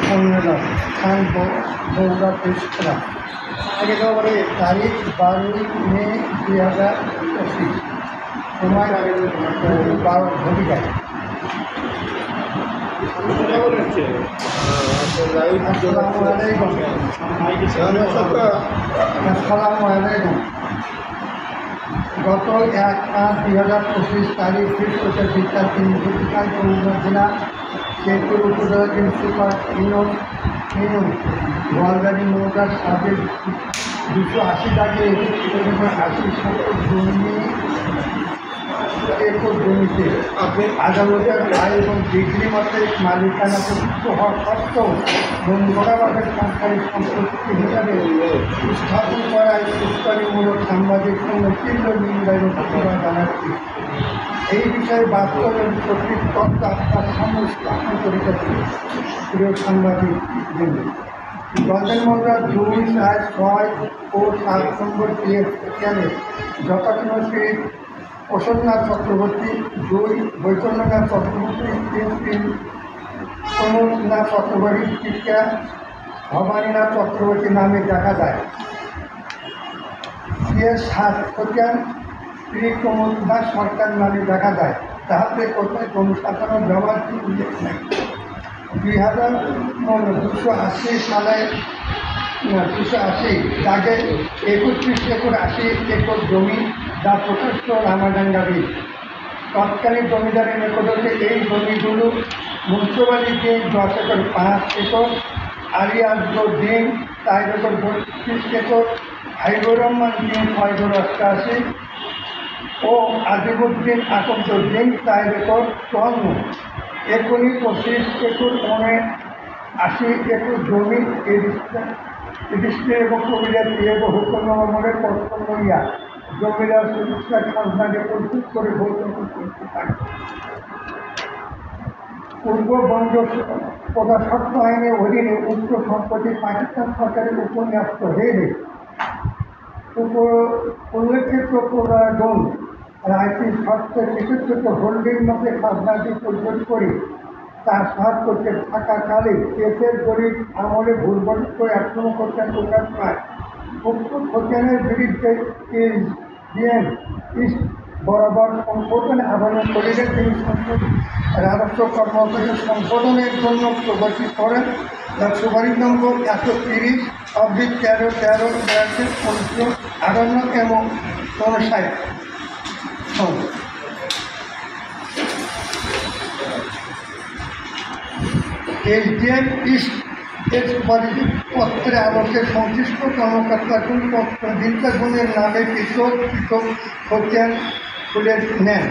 সম্মেলন স্থান Bogura press club তারিখ 12 মে 2025 সময় 12 ঘটিকায়। আসসালামু আলাইকুম। গত 1/5/2025 তারিখ বৃহস্পতিবার বিকাল 3:55 বগুড়া জেলা শেরপুর উপজেলা সুপার ইউনিয়ন গোয়ালদারি নৌকার সাবেক 280 দাগে 80 একর জমিতে আদালতের আয় এবং ডিগ্রি মতে মালিকানা প্রযুক্ত হওয়া সত্ত্বেও বন্ধুরাবাদের সরকারি সম্পত্তি হিসাবে স্থাপন করায় উস্কানিমূলক সাংবাদিক তীব্র নিন্দা এবং প্রতিবাদ জানাচ্ছি। এই বিষয়ে বাস্তবের সঠিক তথ্য আপনার সামনে স্থাপন করিতেছি। প্রিয় সাংবাদিক গঞ্জের মন্ডল 2, 4, 6 ও 7 নম্বর সেখানে যথাক্রমে শ্রী প্রসন্ননাথ চক্রবর্তী 2, বৈচন্দ্রনাথ চক্রবর্তী 3, প্রমোদনাথ চক্রবর্তী 4, ভবানীনাথ চক্রবর্তী নামে দেখা যায়। 7 খতিয়ান শ্রী প্রমোদনাথ সরকার নামে দেখা যায়। তাহাতে কোথায় জনসাধারণ ব্যবহার উল্লেখ নাই। 280 সালে 280 দাগে 31 একর 80 একর জমি যা প্রকাশ্য রামাডাঙ্গা বিল। তৎকালীন জমিদারের নিকটে এই জমিগুলো মুন্সিপালি দিন 10 একর 5 একর, আলিয়াজ দিন 4 একর 32 একর, হাইবুর রহমান দিন 6 একর 88 ও আজিমুদ্দিন আকন্দ দিন 4 একর 54, এখনই 25 একর 80 একর জমি এবং কবিরা দিয়ে হুকুম আমলের পত্র লইয়া জমিদার সুরক্ষা খাজনাকে প্রস্তুত করে ভোজন করতে থাকে। পূর্ববঙ্গ প্রজাস্বত্ব আইনের অধীনে উক্ত সম্পত্তি পাকিস্তান সরকারের উপর ন্যস্ত হয়ে উল্লেখিত প্রয়োজন রায়টির শর্তে চিকিৎসিত হোল্ডিং মতে খাজনাটি পরিশোধ করে তার সাহায্য করতে থাকাকালে দেশের গরিব আমলে ভুলবল করে আক্রমণ করতে প্রকাশ পায়। উক্ত খতিয়ানের বিরুদ্ধে ইস্ট বরাবর সংশোধন আবেদন করিলে তিনি রাজস্ব কর্মচারী সংশোধনের জন্য প্রবর্তী করেন। তার সুপারিশ নম্বর 130/13/1958 এবং 59। SDM ইস্ট এর সুপারিশ পত্রে আলোকে সংশ্লিষ্ট কর্মকর্তাগুণ নির্বাচনের নামে পৃথক খতিয়ান খুলে নেন।